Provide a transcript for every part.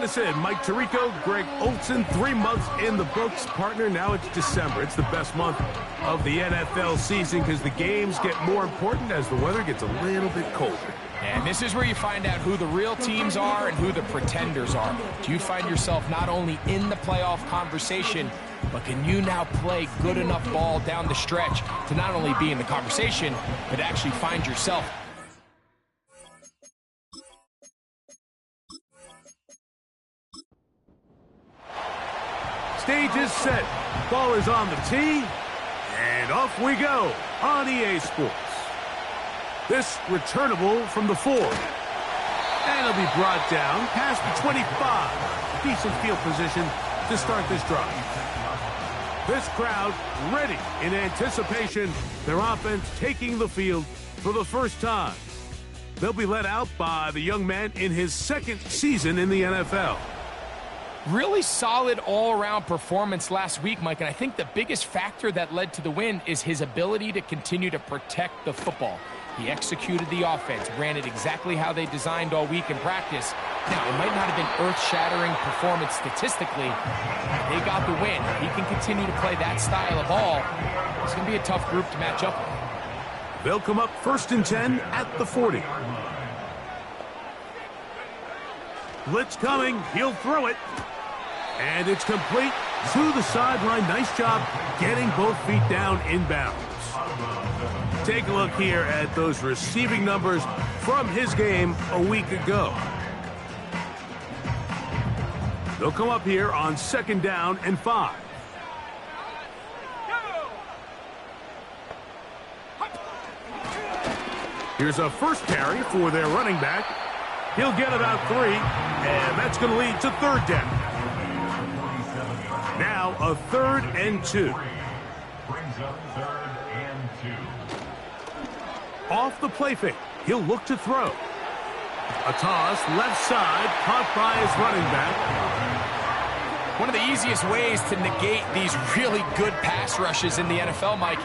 us in. Mike Tirico, Greg Olson, 3 months in the books. Partner, now it's December. It's the best month of the NFL season because the games get more important as the weather gets a little bit colder. And this is where you find out who the real teams are and who the pretenders are. Do you find yourself not only in the playoff conversation, but can you now play good enough ball down the stretch to not only be in the conversation, but actually find yourself? Stage is set. Ball is on the tee. And off we go on EA Sports. This returnable from the 4. And it'll be brought down past the 25. Decent field position to start this drive. This crowd ready in anticipation. Their offense taking the field for the first time. They'll be led out by the young man in his 2nd season in the NFL. Really solid all-around performance last week, Mike, and I think the biggest factor that led to the win is his ability to continue to protect the football. He executed the offense, ran it exactly how they designed all week in practice. Now, it might not have been earth-shattering performance statistically, but they got the win. If he can continue to play that style of ball, it's going to be a tough group to match up with. They'll come up 1st and 10 at the 40. Blitz coming. He'll throw it. And it's complete to the sideline. Nice job getting both feet down inbounds. Take a look here at those receiving numbers from his game a week ago. They'll come up here on 2nd down and 5. Here's a first carry for their running back. He'll get about 3, and that's going to lead to 3rd down. Now a 3rd and 2. Brings up 3rd and 2. Off the play fake. He'll look to throw. A toss left side, caught by his running back. One of the easiest ways to negate these really good pass rushes in the NFL, Mike,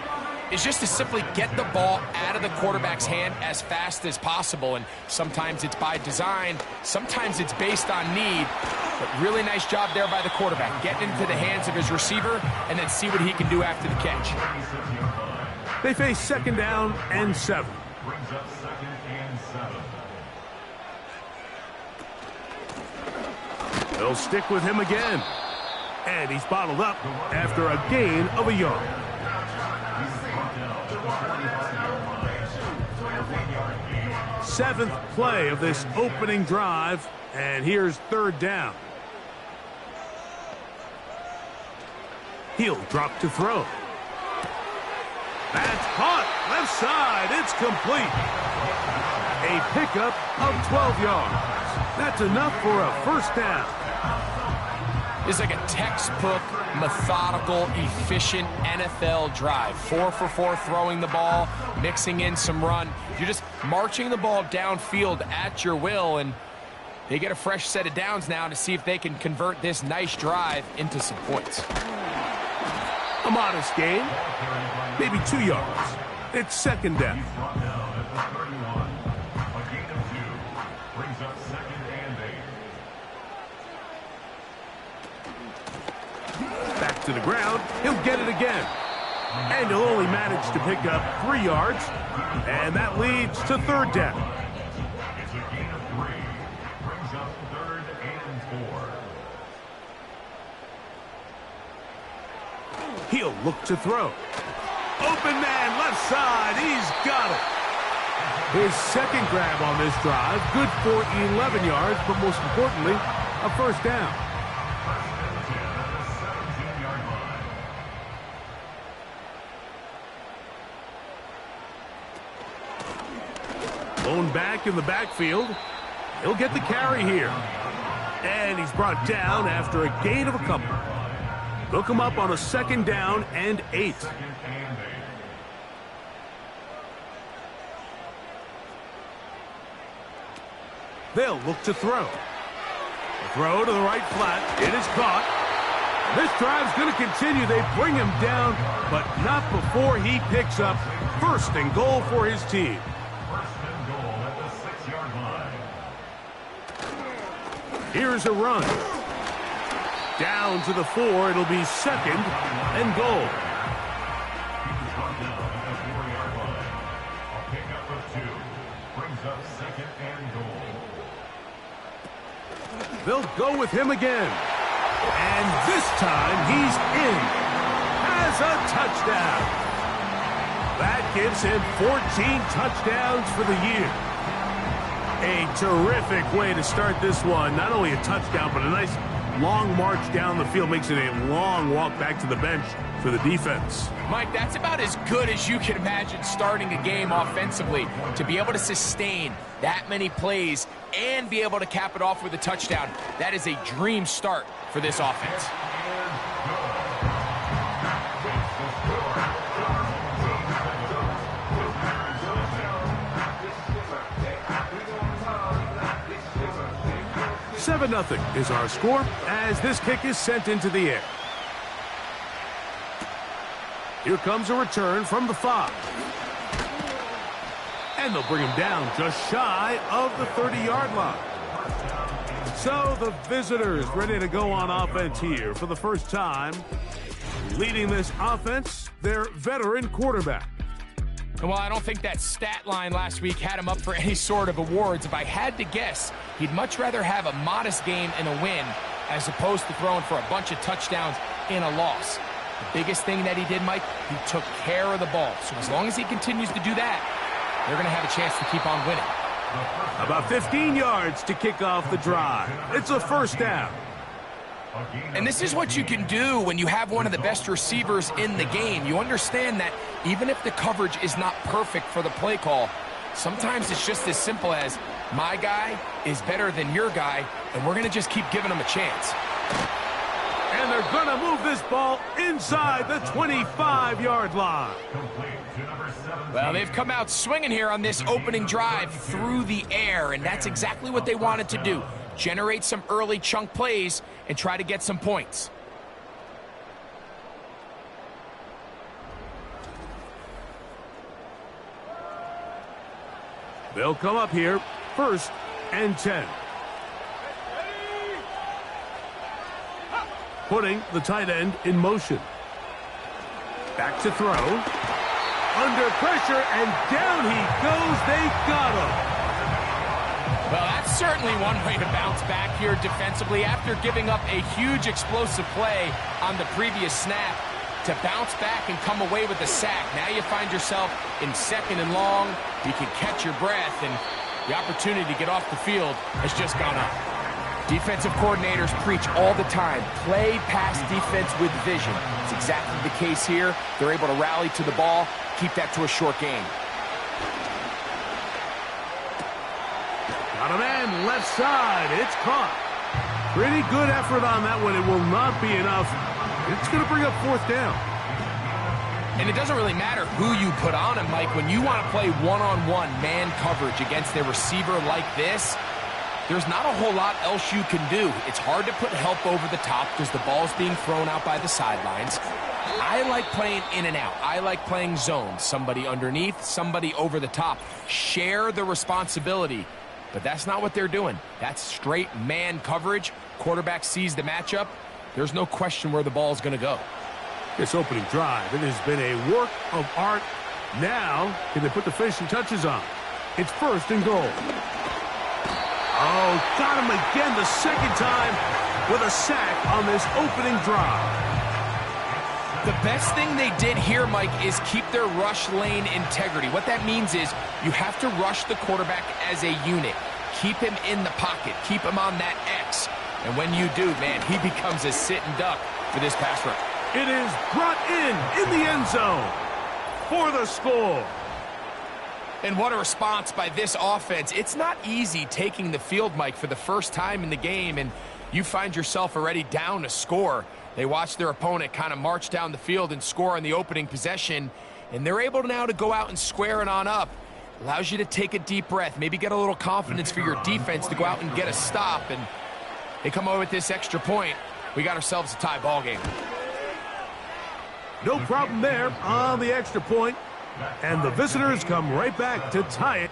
is just to simply get the ball out of the quarterback's hand as fast as possible. And sometimes it's by design, sometimes it's based on need. But really nice job there by the quarterback, getting into the hands of his receiver and then see what he can do after the catch. They face 2nd down and 7. Brings up 2nd and 7. They'll stick with him again. And he's bottled up after a gain of a yard. 7th play of this opening drive, and here's 3rd down. He'll drop to throw. That's caught. Left side. It's complete. A pickup of 12 yards. That's enough for a 1st down. It's like a textbook, methodical, efficient NFL drive. 4 for 4 throwing the ball, mixing in some run. You're just marching the ball downfield at your will, and they get a fresh set of downs now to see if they can convert this nice drive into some points. A modest gain, maybe 2 yards. It's 2nd down. Back to the ground. He'll get it again. And he'll only manage to pick up 3 yards. And that leads to 3rd down. It's a gain of 3. Brings up 3rd and 4. He'll look to throw. Open man, left side. He's got it. His 2nd grab on this drive. Good for 11 yards, but most importantly, a 1st down. Lone back in the backfield. He'll get the carry here. And he's brought down after a gain of a couple. They'll come up on a 2nd down and 8. They'll look to throw. Throw to the right flat. It is caught. This drive's going to continue. They bring him down, but not before he picks up 1st and goal for his team. 1st and goal at the 6-yard line. Here's a run. Down to the 4. It'll be 2nd and goal. Brought down at the 4-yard line. A pickup of 2. Brings up 2nd and goal. They'll go with him again. And this time he's in. Has a touchdown. That gives him 14 touchdowns for the year. A terrific way to start this one. Not only a touchdown, but a nice long march down the field. Makes it a long walk back to the bench for the defense. Mike, that's about as good as you can imagine starting a game offensively. To be able to sustain that many plays and be able to cap it off with a touchdown, that is a dream start for this offense. 7-0 is our score as this kick is sent into the air. Here comes a return from the 5. And they'll bring him down just shy of the 30-yard line. So the visitors ready to go on offense here for the first time. Leading this offense, their veteran quarterback. And while I don't think that stat line last week had him up for any sort of awards, if I had to guess, he'd much rather have a modest game and a win as opposed to throwing for a bunch of touchdowns in a loss. The biggest thing that he did, Mike, he took care of the ball. So as long as he continues to do that, they're going to have a chance to keep on winning. About 15 yards to kick off the drive. It's a first down. And this is what you can do when you have one of the best receivers in the game. You understand that even if the coverage is not perfect for the play call, sometimes it's just as simple as my guy is better than your guy, and we're going to just keep giving him a chance. And they're going to move this ball inside the 25-yard line. Well, they've come out swinging here on this opening drive through the air, and that's exactly what they wanted to do. Generate some early chunk plays and try to get some points. They'll come up here, 1st and 10. Putting the tight end in motion. Back to throw. Under pressure, and down he goes. They got him. Well, that's certainly one way to bounce back here defensively after giving up a huge explosive play on the previous snap. To bounce back and come away with a sack. Now you find yourself in 2nd and long. You can catch your breath, and the opportunity to get off the field has just gone up. Defensive coordinators preach all the time, play pass defense with vision. It's exactly the case here. They're able to rally to the ball, keep that to a short game. Got a man left side. It's caught. Pretty good effort on that one. It will not be enough. It's going to bring up 4th down. And it doesn't really matter who you put on him, Mike. When you want to play one-on-one man coverage against a receiver like this, there's not a whole lot else you can do. It's hard to put help over the top because the ball's being thrown out by the sidelines. I like playing in and out. I like playing zone. Somebody underneath, somebody over the top. Share the responsibility. But that's not what they're doing. That's straight man coverage. Quarterback sees the matchup. There's no question where the ball is going to go. This opening drive, it has been a work of art. Now, can they put the finishing touches on? It's 1st and goal. Oh, got him again the 2nd time with a sack on this opening drive. The best thing they did here, Mike, is keep their rush lane integrity. What that means is you have to rush the quarterback as a unit. Keep him in the pocket. Keep him on that X. And when you do, man, he becomes a sitting duck for this pass rush. It is brought in the end zone for the score. And what a response by this offense. It's not easy taking the field, Mike, for the first time in the game, and you find yourself already down a score. They watch their opponent kind of march down the field and score on the opening possession, and they're able now to go out and square it on up. Allows you to take a deep breath, maybe get a little confidence for your defense to go out and get a stop, and they come away with this extra point. We got ourselves a tie ball game. No problem there on the extra point, and the visitors come right back to tie it.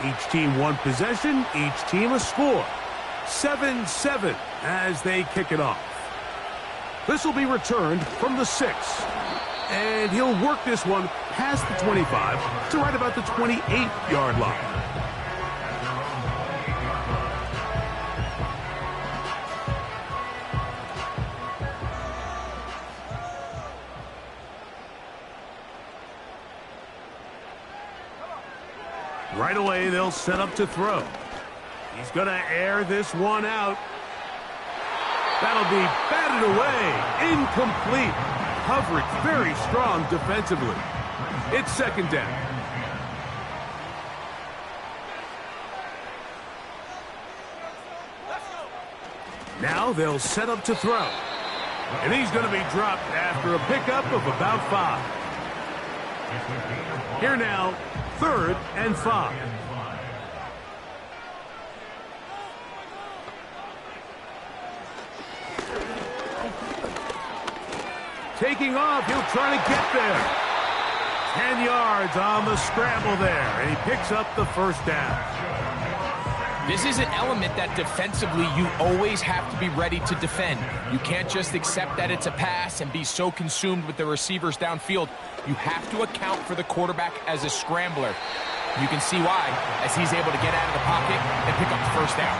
Each team one possession, each team a score. 7-7 as they kick it off. This will be returned from the 6. And he'll work this one past the 25 to right about the 28-yard line. Right away, they'll set up to throw. He's going to air this one out. That'll be batted away. Incomplete. Coverage very strong defensively. It's second down. Now they'll set up to throw. And he's going to be dropped after a pickup of about 5. Here now, 3rd and 5. Taking off, he'll try to get there. 10 yards on the scramble there, and he picks up the first down. This is an element that defensively you always have to be ready to defend. You can't just accept that it's a pass and be so consumed with the receivers downfield. You have to account for the quarterback as a scrambler. You can see why, as he's able to get out of the pocket and pick up the first down.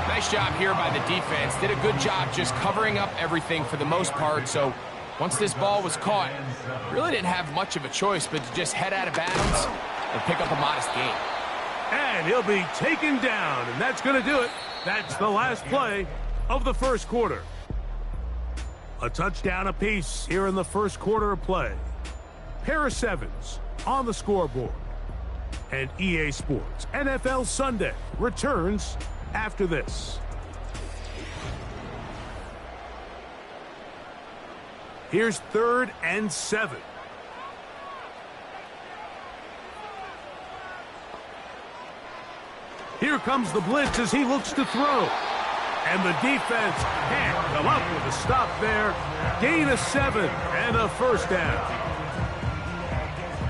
Nice job here by the defense. Did a good job just covering up everything for the most part. So once this ball was caught, really didn't have much of a choice but to just head out of bounds and pick up a modest gain. And he'll be taken down, and that's going to do it. That's the last play of the first quarter. A touchdown apiece here in the first quarter of play. Pair of 7s on the scoreboard. And EA Sports NFL Sunday returns after this. Here's 3rd and 7. Here comes the blitz as he looks to throw. And the defense can't come up with a stop there. Gain of 7 and a first down.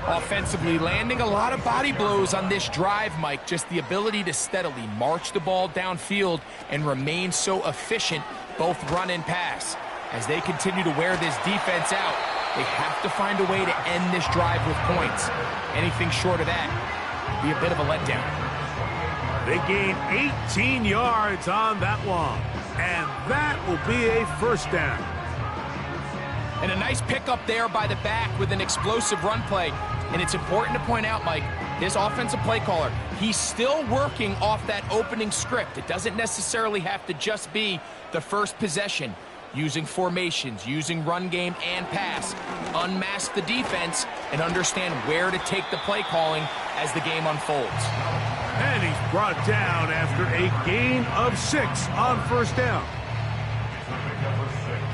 Offensively, landing a lot of body blows on this drive, Mike. Just the ability to steadily march the ball downfield and remain so efficient, both run and pass. As they continue to wear this defense out, they have to find a way to end this drive with points. Anything short of that would be a bit of a letdown. They gain 18 yards on that one, and that will be a first down. And a nice pickup there by the back with an explosive run play. And it's important to point out, Mike, his offensive play caller, he's still working off that opening script. It doesn't necessarily have to just be the first possession. Using formations, using run game and pass, unmask the defense, and understand where to take the play calling as the game unfolds. And he's brought down after a gain of 6 on first down.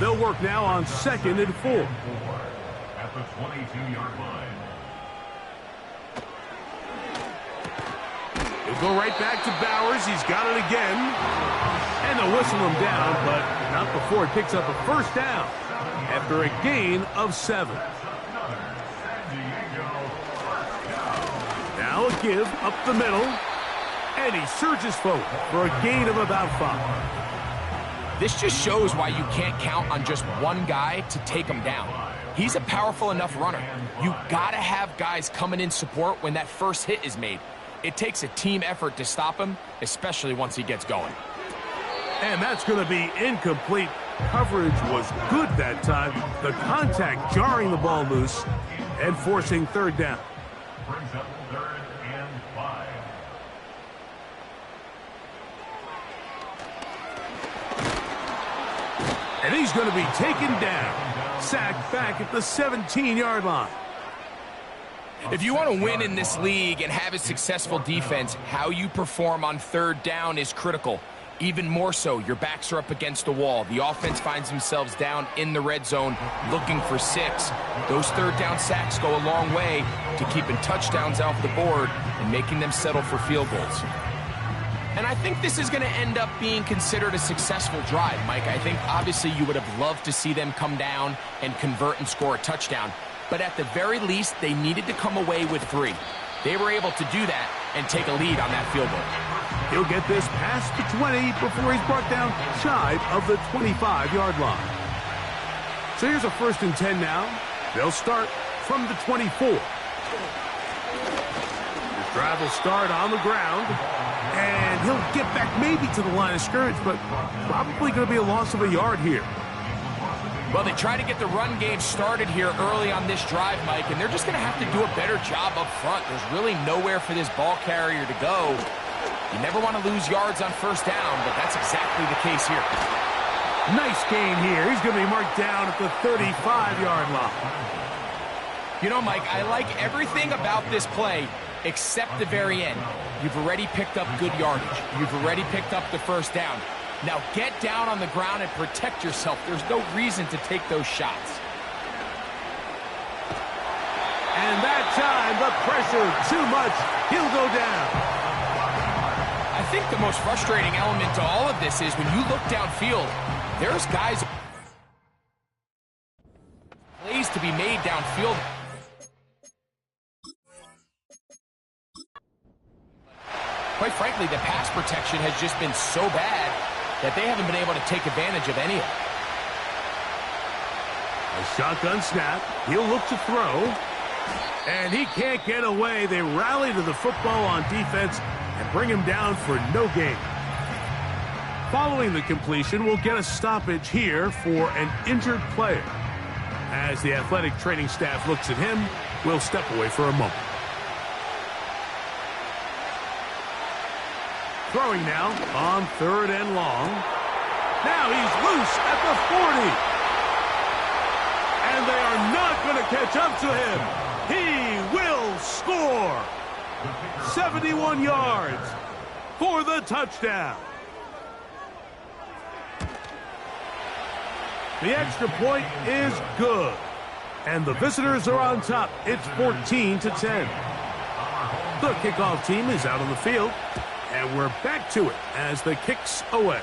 They'll work now on 2nd and 4. At the 22-yard line. He'll go right back to Bowers. He's got it again. And they'll whistle him down, but not before he picks up a first down after a gain of 7. Now a give up the middle. And he surges forward for a gain of about 5. This just shows why you can't count on just one guy to take him down. He's a powerful enough runner. You gotta have guys coming in support when that first hit is made. It takes a team effort to stop him, especially once he gets going. And that's going to be incomplete. Coverage was good that time. The contact jarring the ball loose and forcing 3rd down. Brings up 3rd and 5. And he's going to be taken down. Sacked back at the 17-yard line. If you want to win in this league and have a successful defense, how you perform on 3rd down is critical. Even more so, your backs are up against the wall. The offense finds themselves down in the red zone looking for 6. Those 3rd down sacks go a long way to keeping touchdowns off the board and making them settle for field goals. And I think this is going to end up being considered a successful drive, Mike. I think obviously you would have loved to see them come down and convert and score a touchdown. But at the very least, they needed to come away with 3. They were able to do that, and take a lead on that field goal. He'll get this past the 20 before he's brought down shy of the 25-yard line. So here's a 1st and 10 now. They'll start from the 24. This drive will start on the ground, and he'll get back maybe to the line of scrimmage, but probably going to be a loss of a yard here. Well, they try to get the run game started here early on this drive, Mike, and they're just going to have to do a better job up front. There's really nowhere for this ball carrier to go. You never want to lose yards on 1st down, but that's exactly the case here. Nice gain here. He's going to be marked down at the 35-yard line. You know, Mike, I like everything about this play except the very end. You've already picked up good yardage. You've already picked up the 1st down. Now get down on the ground and protect yourself. There's no reason to take those shots. And that time, the pressure, too much. He'll go down. I think the most frustrating element to all of this is when you look downfield, there's guys, plays to be made downfield. Quite frankly, the pass protection has just been so bad that they haven't been able to take advantage of any of it. A shotgun snap. He'll look to throw. And he can't get away. They rally to the football on defense and bring him down for no gain. Following the completion, we'll get a stoppage here for an injured player. As the athletic training staff looks at him, we'll step away for a moment. Throwing now on 3rd and long. Now he's loose at the 40. And they are not going to catch up to him. He will score. 71 yards for the touchdown. The extra point is good. And the visitors are on top. It's 14-10. The kickoff team is out on the field. And we're back to it as the kick's away.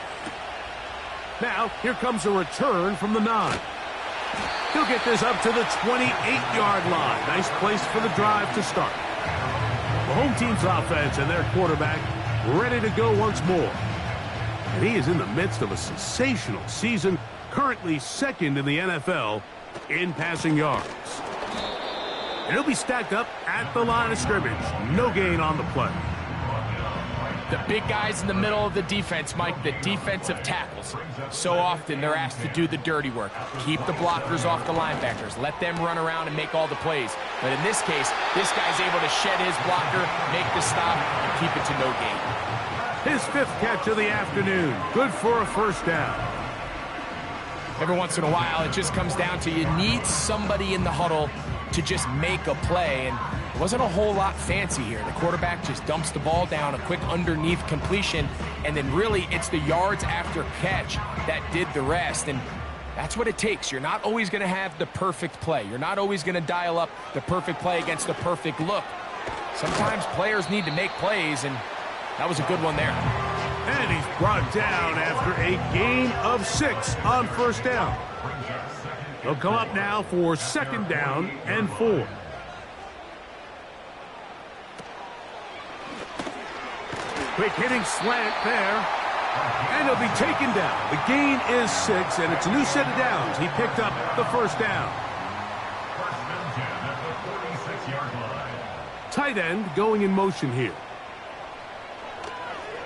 Now, here comes a return from the 9. He'll get this up to the 28-yard line. Nice place for the drive to start. The home team's offense and their quarterback ready to go once more. And he is in the midst of a sensational season, currently 2nd in the NFL in passing yards. And he'll be stacked up at the line of scrimmage. No gain on the play. The big guys in the middle of the defense, Mike, the defensive tackles. So often they're asked to do the dirty work. Keep the blockers off the linebackers. Let them run around and make all the plays. But in this case, this guy's able to shed his blocker, make the stop, and keep it to no gain. His 5th catch of the afternoon. Good for a 1st down. Every once in a while, it just comes down to you need somebody in the huddle to just make a play. And it wasn't a whole lot fancy here. The quarterback just dumps the ball down, a quick underneath completion, and then really it's the yards after catch that did the rest. And that's what it takes. You're not always going to have the perfect play. You're not always going to dial up the perfect play against the perfect look. Sometimes players need to make plays, and that was a good one there. And he's brought down after a gain of 6 on 1st down. They'll come up now for 2nd down and 4. Quick hitting slant there. And he'll be taken down. The gain is 6, and it's a new set of downs. He picked up the 1st down. Tight end going in motion here.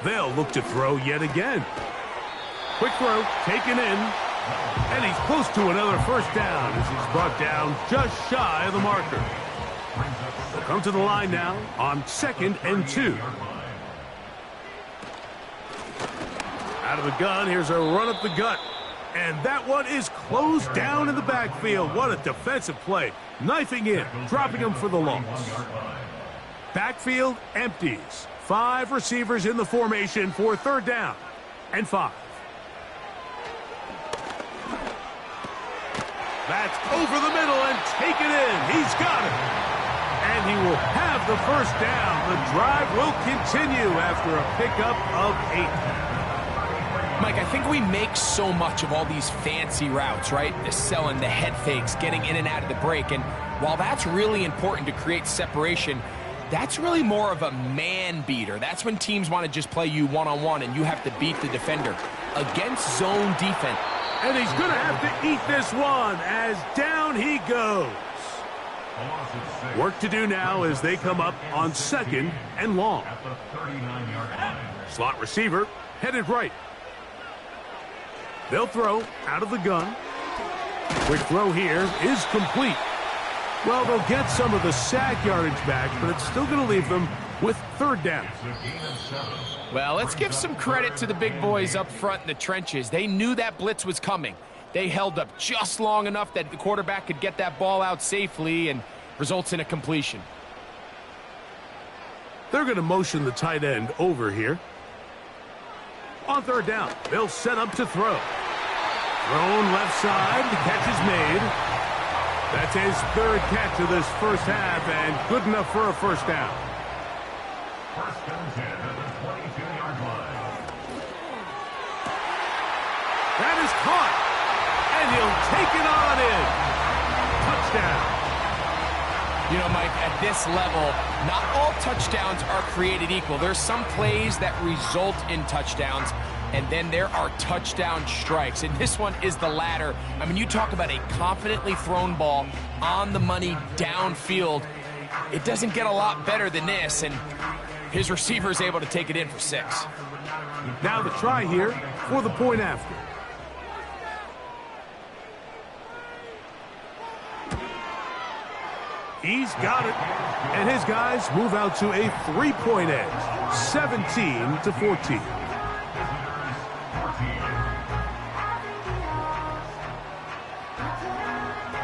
They'll look to throw yet again. Quick throw, taken in. And he's close to another 1st down as he's brought down just shy of the marker. They'll come to the line now on 2nd and 2. Out of the gun, here's a run up the gut. And that one is closed down in the backfield. What a defensive play. Knifing in, dropping him for the loss. Backfield empties. 5 receivers in the formation for 3rd down and 5. That's over the middle and taken in. He's got it. And he will have the 1st down. The drive will continue after a pickup of 8. Mike, I think we make so much of all these fancy routes, right? The selling, the head fakes, getting in and out of the break. And while that's really important to create separation, That's really more of a man beater. That's when teams want to just play you one-on-one and you have to beat the defender. Against zone defense. And he's going to have to eat this one as down he goes. Work to do now as they come up on 2nd and long. Slot receiver headed right. They'll throw out of the gun. Quick throw here is complete. Well, they'll get some of the sack yardage back, but it's still going to leave them with 3rd down. Well, let's give some credit to the big boys up front in the trenches. They knew that blitz was coming. They held up just long enough that the quarterback could get that ball out safely and results in a completion. They're going to motion the tight end over here. On 3rd down, they'll set up to throw. Thrown left side, the catch is made. That's his 3rd catch of this first half, and good enough for a 1st down. 1st and 10 at the 22-yard line. That is caught, and he'll take it on in. Touchdown. You know, Mike, at this level, not all touchdowns are created equal. There's some plays that result in touchdowns, and then there are touchdown strikes. And this one is the latter. I mean, you talk about a confidently thrown ball on the money downfield. It doesn't get a lot better than this, and his receiver is able to take it in for 6. Now the try here for the point after. He's got it, and his guys move out to a 3-point edge, 17-14.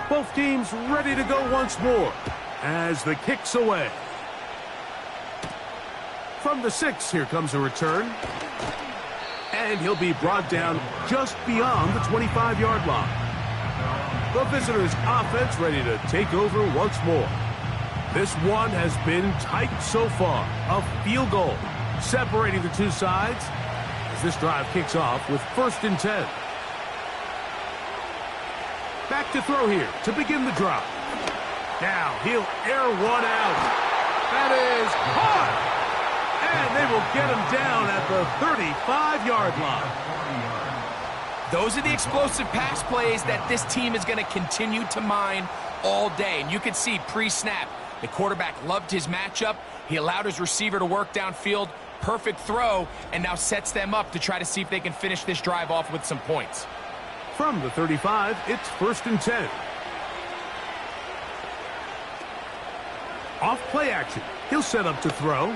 Both teams ready to go once more as the kick's away. From the 6, here comes a return. And he'll be brought down just beyond the 25-yard line. The visitors' offense ready to take over once more. This one has been tight so far. A field goal separating the two sides as this drive kicks off with 1st and 10. Back to throw here to begin the drive. Now he'll air one out. That is caught. And they will get him down at the 35-yard line. Those are the explosive pass plays that this team is going to continue to mine all day. And you can see pre-snap, the quarterback loved his matchup. He allowed his receiver to work downfield. Perfect throw, and now sets them up to try to see if they can finish this drive off with some points. From the 35, it's 1st and 10. Off play action. He'll set up to throw.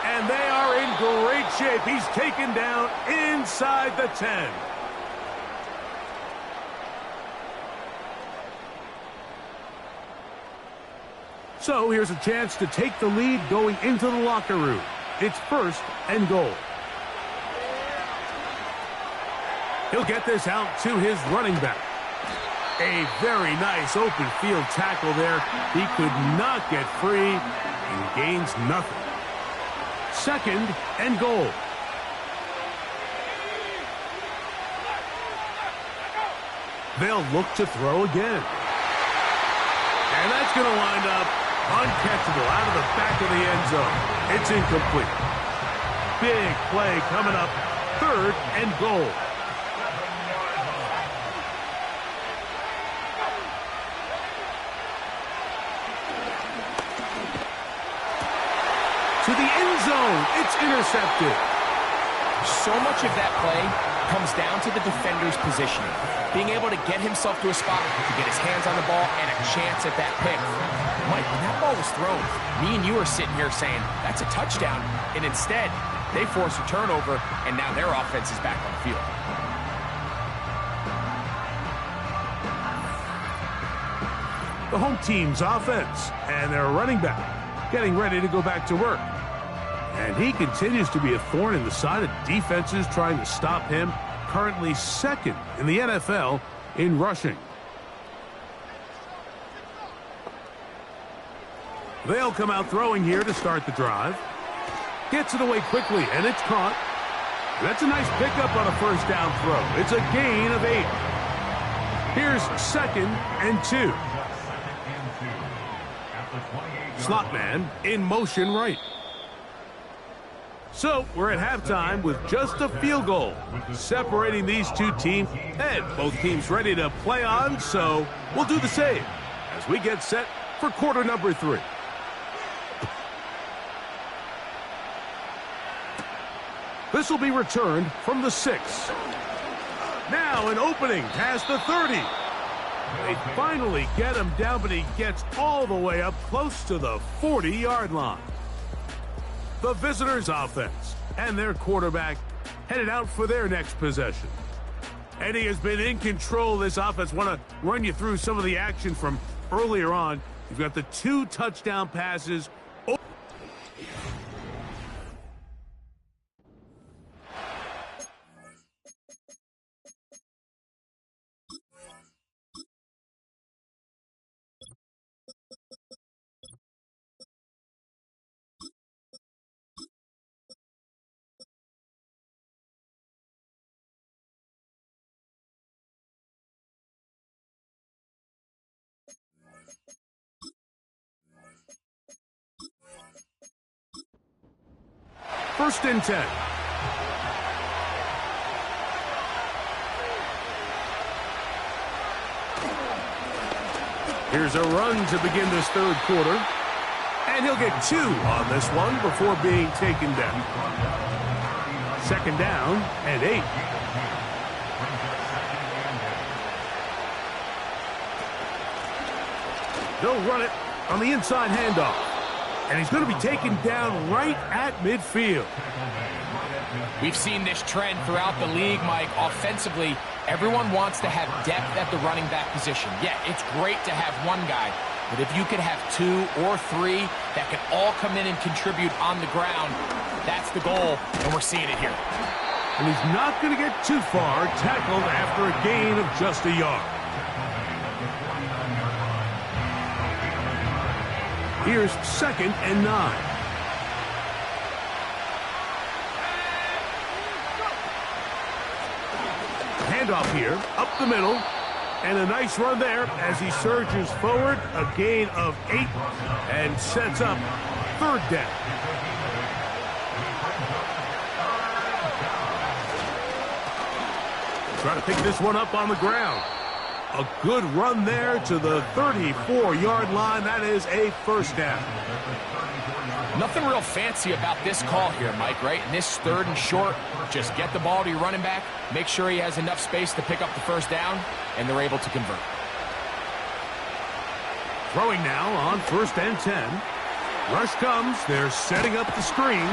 And they are in great shape. He's taken down inside the 10. So here's a chance to take the lead going into the locker room. It's 1st and goal. He'll get this out to his running back. A very nice open field tackle there. He could not get free and gains nothing. 2nd and goal. They'll look to throw again. And that's going to wind up uncatchable out of the back of the end zone. It's incomplete. Big play coming up. 3rd and goal. To the end zone. It's intercepted. So much of that play comes down to the defender's positioning. Being able to get himself to a spot to get his hands on the ball and a chance at that pick. Mike, when that ball was thrown, me and you are sitting here saying, that's a touchdown. And instead, they force a turnover, and now their offense is back on the field. The home team's offense and their running back getting ready to go back to work. And he continues to be a thorn in the side of defenses trying to stop him. Currently 2nd in the NFL in rushing. They'll come out throwing here to start the drive. Gets it away quickly, and it's caught. That's a nice pickup on a 1st down throw. It's a gain of 8. Here's 2nd and 2. Slot man in motion right. So we're at halftime with just a field goal separating these two teams. And both teams ready to play on, so we'll do the same as we get set for quarter number 3. This will be returned from the 6. Now an opening past the 30. They finally get him down, but he gets all the way up close to the 40-yard line. The visitors' offense and their quarterback headed out for their next possession. And he has been in control of this offense. Want to run you through some of the action from earlier on. You've got the 2 touchdown passes. First and 10. Here's a run to begin this third quarter. And he'll get 2 on this one before being taken down. Second down and 8. They'll run it on the inside handoff. And he's going to be taken down right at midfield. We've seen this trend throughout the league, Mike. Offensively, everyone wants to have depth at the running back position. Yeah, it's great to have one guy, but if you could have 2 or 3 that can all come in and contribute on the ground, that's the goal, and we're seeing it here. And he's not going to get too far, tackled after a gain of just a yard. Here's second and 9. Handoff here, up the middle, and a nice run there as he surges forward, a gain of 8, and sets up third down. Try to pick this one up on the ground. A good run there to the 34-yard line. That is a first down. Nothing real fancy about this call here, Mike, right? In this third and short, just get the ball to your running back, make sure he has enough space to pick up the first down, and they're able to convert. Throwing now on first and 10. Rush comes. They're setting up the screen.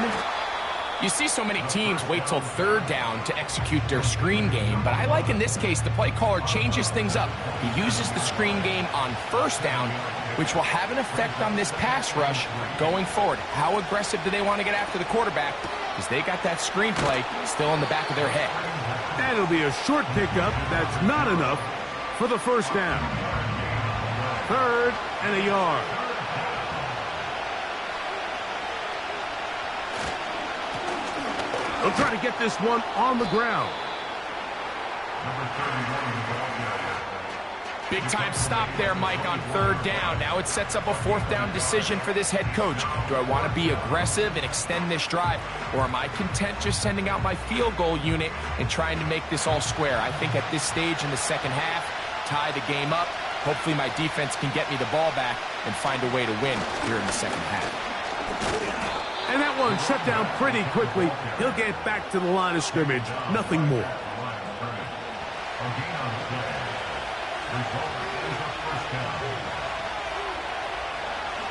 You see so many teams wait till third down to execute their screen game, but I like in this case the play caller changes things up. He uses the screen game on first down, which will have an effect on this pass rush going forward. How aggressive do they want to get after the quarterback? Because they got that screen play still in the back of their head. And it'll be a short pickup. That's not enough for the first down. Third and a yard. They'll try to get this one on the ground. Big time stop there, Mike, on third down. Now it sets up a fourth down decision for this head coach. Do I want to be aggressive and extend this drive, or am I content just sending out my field goal unit and trying to make this all square? I think at this stage in the second half, tie the game up. Hopefully my defense can get me the ball back and find a way to win here in the second half. And that one shut down pretty quickly. He'll get back to the line of scrimmage. Nothing more.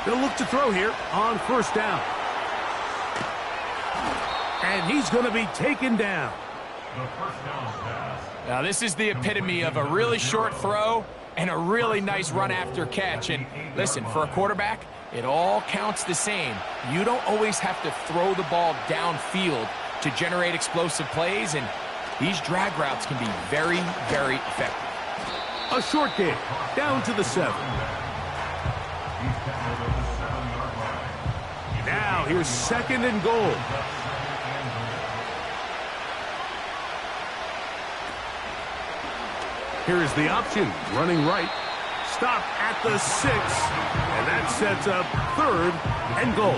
They'll look to throw here on first down. And he's going to be taken down. Now this is the epitome of a really short throw and a really nice run after catch. And listen, for a quarterback, it all counts the same. You don't always have to throw the ball downfield to generate explosive plays, and these drag routes can be very, very effective. A short game, down to the 7. Now here's second and goal. Here is the option, running right. stop at the 6, and that sets up 3rd and goal.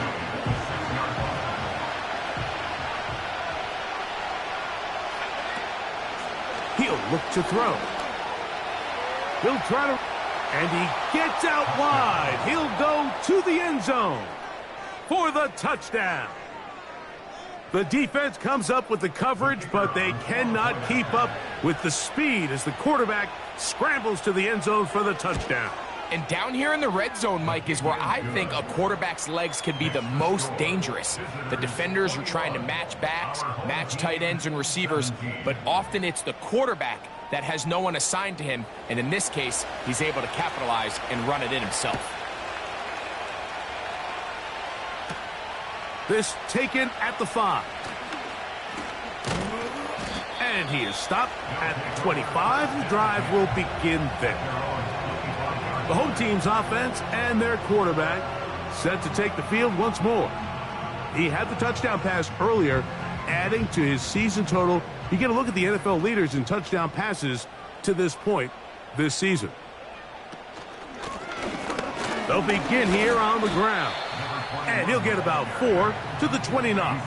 He'll look to throw. He'll try to, and he gets out wide. He'll go to the end zone for the touchdown. The defense comes up with the coverage, but they cannot keep up with the speed as the quarterback scrambles to the end zone for the touchdown. And down here in the red zone, Mike, is where I think a quarterback's legs can be the most dangerous. The defenders are trying to match backs, match tight ends and receivers, but often it's the quarterback that has no one assigned to him, and in this case, he's able to capitalize and run it in himself. This taken at the 5. And he is stopped at the 25. The drive will begin there. The home team's offense and their quarterback set to take the field once more. He had the touchdown pass earlier, adding to his season total. You get a look at the NFL leaders in touchdown passes to this point this season. They'll begin here on the ground. And he'll get about 4 to the 29.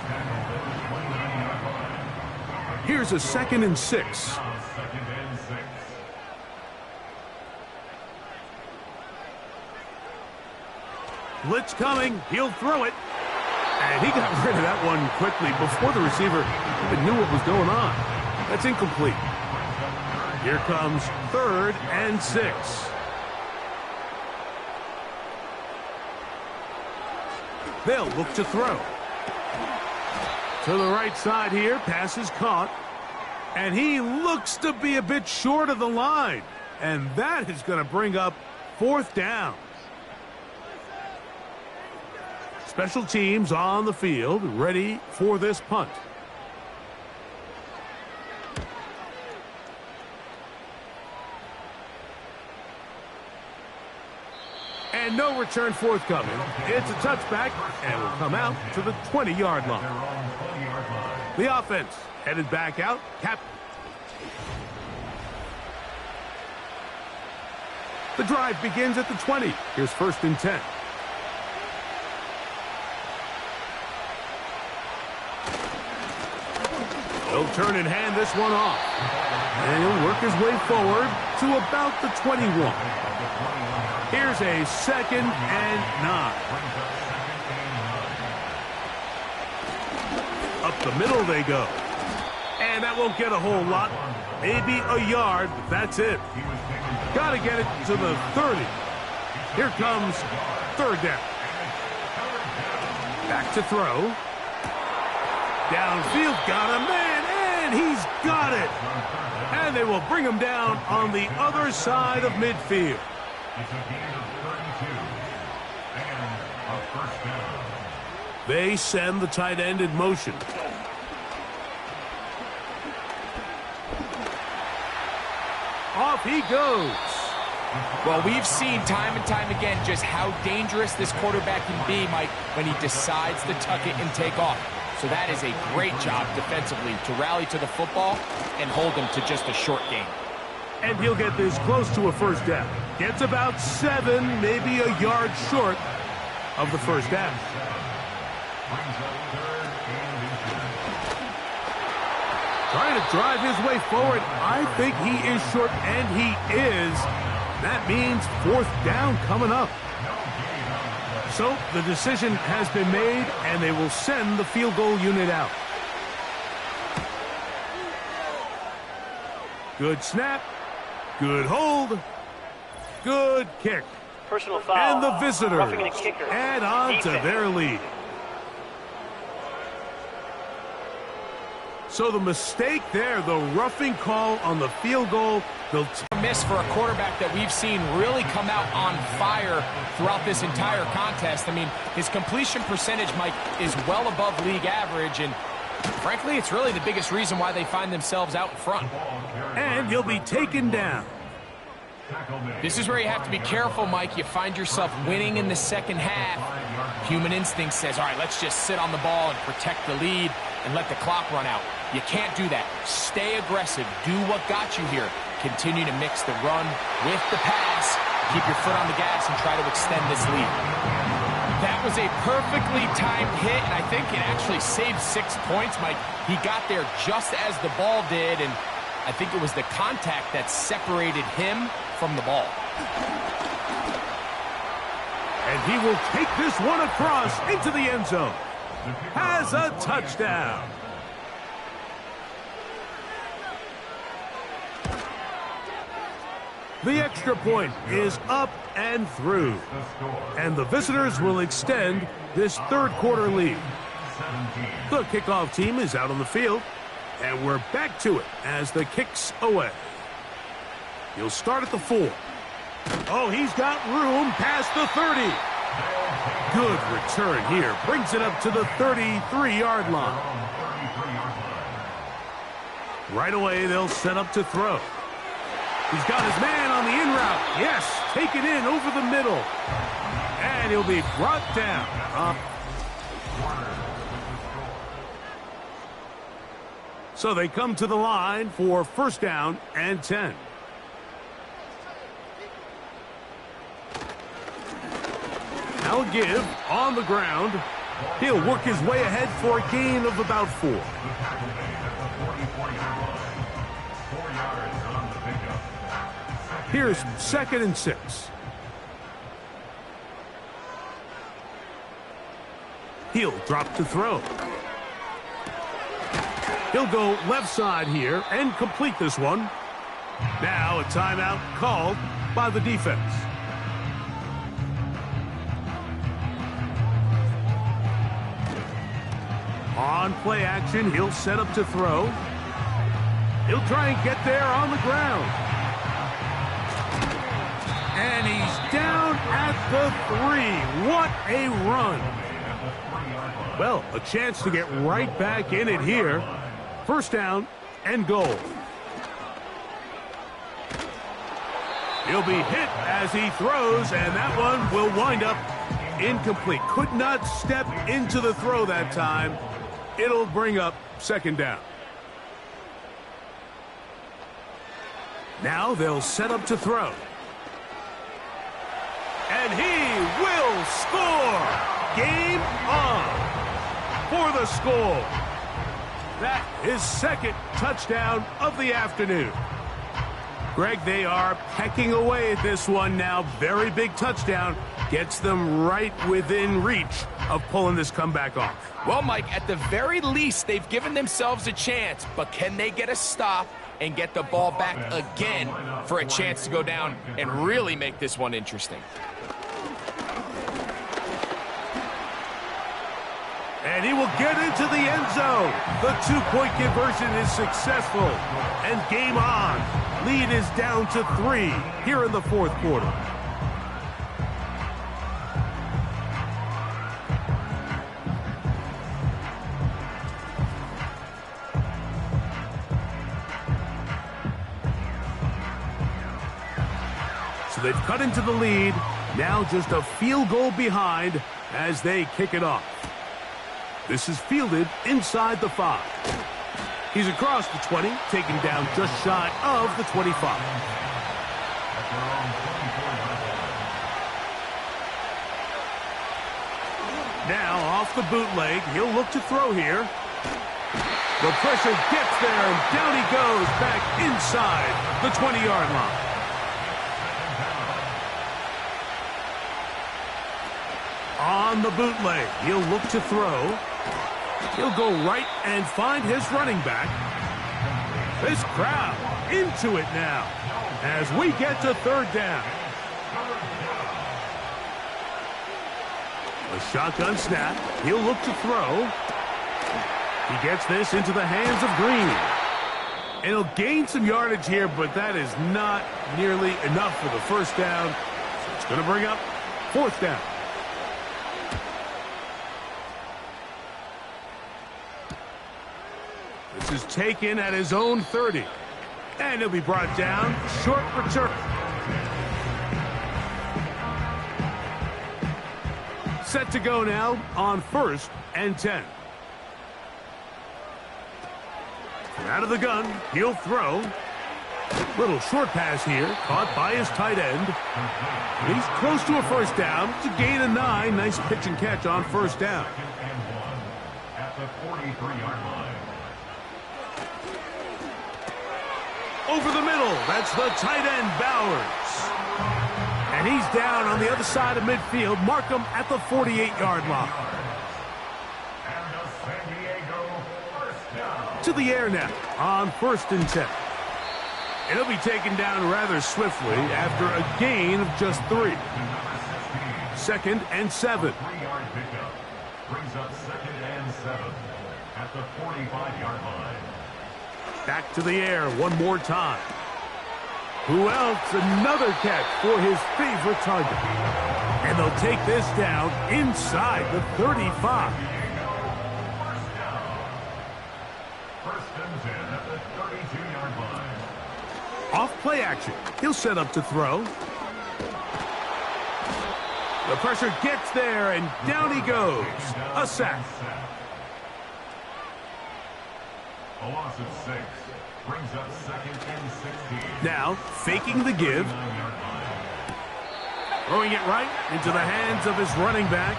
Here's a 2nd and 6. Blitz coming. He'll throw it. And he got rid of that one quickly before the receiver even knew what was going on. That's incomplete. Here comes 3rd and 6. They'll look to throw. To the right side here. Pass is caught. And he looks to be a bit short of the line. And that is going to bring up 4th down. Special teams on the field, ready for this punt. And no return forthcoming. It's a touchback, and will come out to the 20-yard line. The offense headed back out. The drive begins at the 20. Here's 1st and 10. He'll turn and hand this one off. And he'll work his way forward to about the 21. Here's a 2nd and 9. Up the middle they go. And that won't get a whole lot. Maybe a yard, but that's it. Got to get it to the 30. Here comes 3rd down. Back to throw. Downfield, got a man, and he's got it. And they will bring him down on the other side of midfield. It's a gain of 32 and a 1st down. They send the tight end in motion. Off he goes. Well, we've seen time and time again just how dangerous this quarterback can be, Mike, when he decides to tuck it and take off. So that is a great job defensively to rally to the football and hold him to just a short gain. And he'll get this close to a 1st down. Gets about 7, maybe a yard short of the 1st down. Trying to drive his way forward. I think he is short, and he is. That means 4th down coming up. So the decision has been made, and they will send the field goal unit out. Good snap. Good hold. Good kick. Personal foul. And the visitors Roughing the kicker. add on to their lead. So the mistake there, the roughing call on the field goal. They'll miss for a quarterback that we've seen really come out on fire throughout this entire contest. I mean, his completion percentage, Mike, is well above league average, and frankly, it's really the biggest reason why they find themselves out in front. And he'll be taken down. This is where you have to be careful, Mike. You find yourself winning in the 2nd half. Human instinct says, all right, let's just sit on the ball and protect the lead and let the clock run out. You can't do that. Stay aggressive. Do what got you here. Continue to mix the run with the pass. keep your foot on the gas and try to extend this lead. That was a perfectly timed hit, and I think it actually saved 6 points, Mike. He got there just as the ball did, and I think it was the contact that separated him from the ball. And he will take this one across into the end zone. Has a touchdown. The extra point is up and through. And the visitors will extend this third quarter lead. The kickoff team is out on the field. And we're back to it as the kick's away. He'll start at the 4. Oh, he's got room past the 30. Good return here. Brings it up to the 33-yard line. Right away, they'll set up to throw. He's got his man on the in route. Yes, take it in over the middle. And he'll be brought down. So they come to the line for first down and 10. Now a give on the ground. He'll work his way ahead for a gain of about 4. Here's 2nd and 6. He'll drop to throw. He'll go left side here and complete this one. Now a timeout called by the defense. On play action, he'll set up to throw. He'll try and get there on the ground. And he's down at the 3. What a run. Well, a chance to get right back in it here. First down and goal. He'll be hit as he throws, and that one will wind up incomplete. Could not step into the throw that time. It'll bring up second down. Now they'll set up to throw. And he will score! Game on! For the score. That is second touchdown of the afternoon. Greg, they are pecking away at this one now. Very big touchdown. Gets them right within reach of pulling this comeback off. Well, Mike, at the very least, they've given themselves a chance. But can they get a stop and get the ball back again for a chance to go down and really make this one interesting? And he will get into the end zone. The two-point conversion is successful. And game on. Lead is down to 3 here in the fourth quarter. So they've cut into the lead. Now just a field goal behind as they kick it off. This is fielded inside the 5. He's across the 20, taken down just shy of the 25. Now off the bootleg, he'll look to throw here. The pressure gets there, and down he goes back inside the 20-yard line. On the bootleg, he'll look to throw. He'll go right and find his running back. This crowd into it now as we get to third down. A shotgun snap. He'll look to throw. He gets this into the hands of Green. And he'll gain some yardage here, but that is not nearly enough for the first down. So it's going to bring up fourth down. This is taken at his own 30. And he'll be brought down. Short return. Set to go now on 1st and 10. Out of the gun, he'll throw. Little short pass here, caught by his tight end. He's close to a first down. It's a gain of 9. Nice pitch and catch on first down. At the 43-yard line. Over the middle, that's the tight end, Bowers. And he's down on the other side of midfield. Mark him at the 48-yard line. And the San Diego first down. To the air now on 1st and 10. It'll be taken down rather swiftly after a gain of just 3. 2nd and 7. 3-yard pickup brings up 2nd and 7 at the 45-yard line. Back to the air one more time. Who else? Another catch for his favorite target. And they'll take this down inside the 35. First and 10 at the 32-yard line. Off play action. He'll set up to throw. The pressure gets there, and down he goes. A sack. A loss of 6 brings up 2nd and 16. Now, faking the give. Throwing it right into the hands of his running back.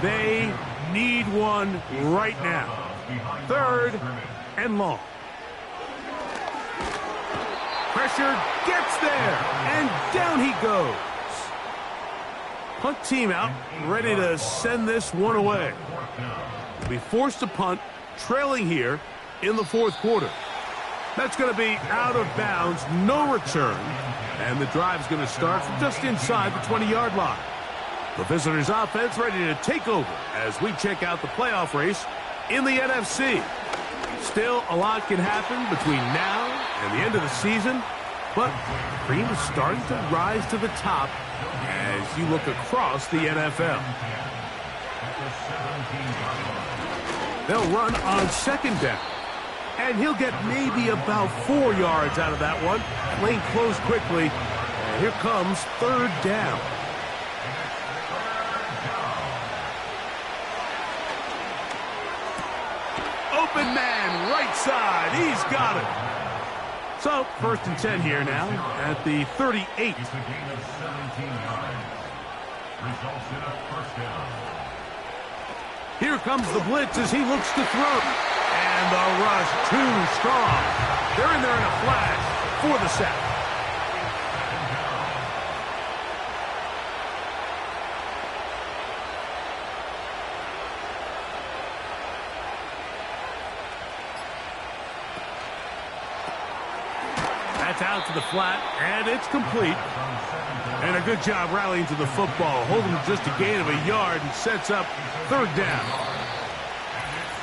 They need one right now. 3rd and long. Pressure gets there, and down he goes. Punt team out, ready to send this one away. Be forced to punt, trailing here in the 4th quarter. That's going to be out of bounds, no return, and the drive's going to start from just inside the 20-yard line. The visitors' offense ready to take over as we check out the playoff race in the NFC. Still, a lot can happen between now and the end of the season, but the cream is starting to rise to the top as you look across the NFL. They'll run on 2nd down, and he'll get maybe about 4 yards out of that one. Lane closed quickly, and here comes 3rd down. Open man, right side. He's got it. So, 1st and 10 here now at the 38. It's a gain of 17 yards. Results in a first down. Here comes the blitz as he looks to throw. And the rush too strong. They're in there in a flash for the sack. That's out to the flat, and it's complete. And a good job rallying to the football, holding just a gain of a yard and sets up 3rd down.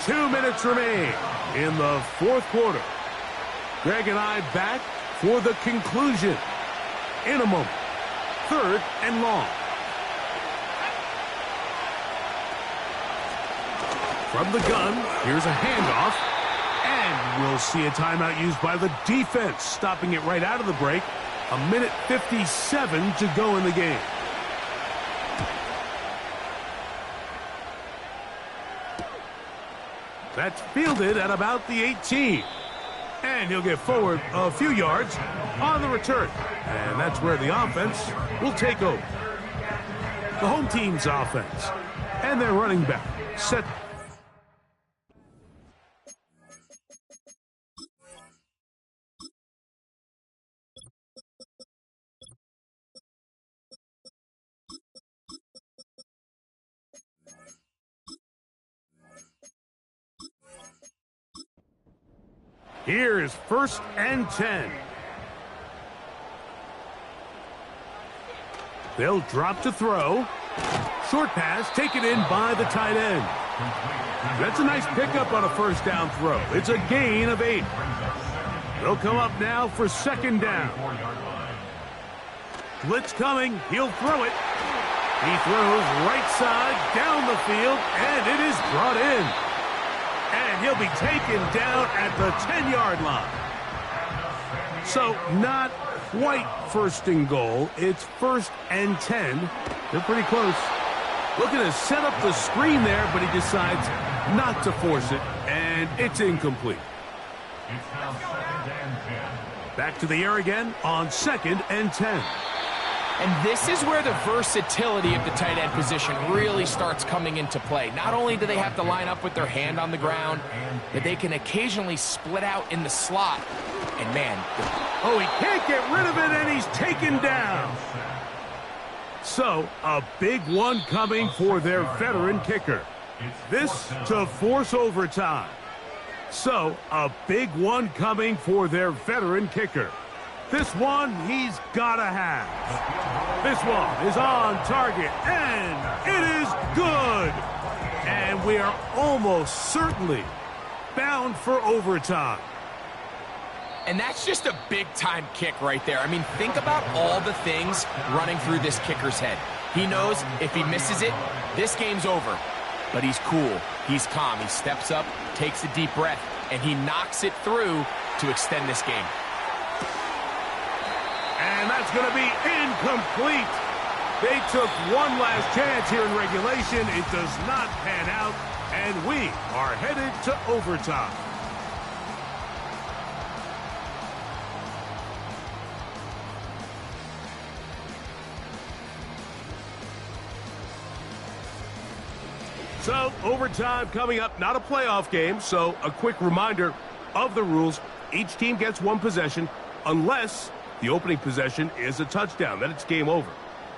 2 minutes remain in the 4th quarter. Greg and I back for the conclusion in a moment. 3rd and long. From the gun, here's a handoff. And we'll see a timeout used by the defense, stopping it right out of the break. 1:57 to go in the game. That's fielded at about the 18. And he'll get forward a few yards on the return. And that's where the offense will take over. The home team's offense and their running back set. Here is 1st and 10. They'll drop to throw. Short pass taken in by the tight end. That's a nice pickup on a 1st down throw. It's a gain of 8. They'll come up now for 2nd down. Blitz coming. He'll throw it. He throws right side down the field, and it is brought in. And he'll be taken down at the 10-yard line. So not quite 1st and goal. It's 1st and 10. They're pretty close. Looking to set up the screen there, but he decides not to force it, and it's incomplete. It's now 2nd and 10. Back to the air again on 2nd and 10. And this is where the versatility of the tight end position really starts coming into play. Not only do they have to line up with their hand on the ground, but they can occasionally split out in the slot. And man, oh, he can't get rid of it, and he's taken down. So, a big one coming for their veteran kicker. This to force overtime. So, a big one coming for their veteran kicker. This one he's got to have. This one is on target, and it is good. And we are almost certainly bound for overtime. and that's just a big-time kick right there. I mean, think about all the things running through this kicker's head. He knows if he misses it, this game's over. But he's cool. He's calm. He steps up, takes a deep breath, and he knocks it through to extend this game. And that's going to be incomplete. They took one last chance here in regulation. It does not pan out, and we are headed to overtime. So, overtime coming up, not a playoff game, so a quick reminder of the rules. Each team gets one possession unless the opening possession is a touchdown. Then it's game over.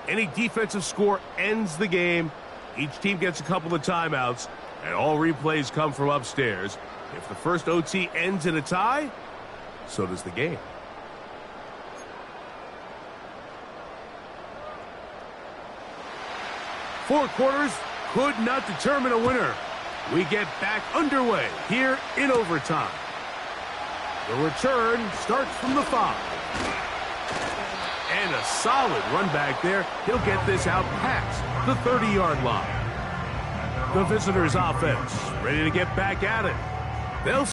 Any defensive score ends the game. Each team gets a couple of timeouts, and all replays come from upstairs. If the first OT ends in a tie, so does the game. Four quarters could not determine a winner. We get back underway here in overtime. The return starts from the 5. And a solid run back there. He'll get this out past the 30-yard line. The visitors' offense ready to get back at it. They'll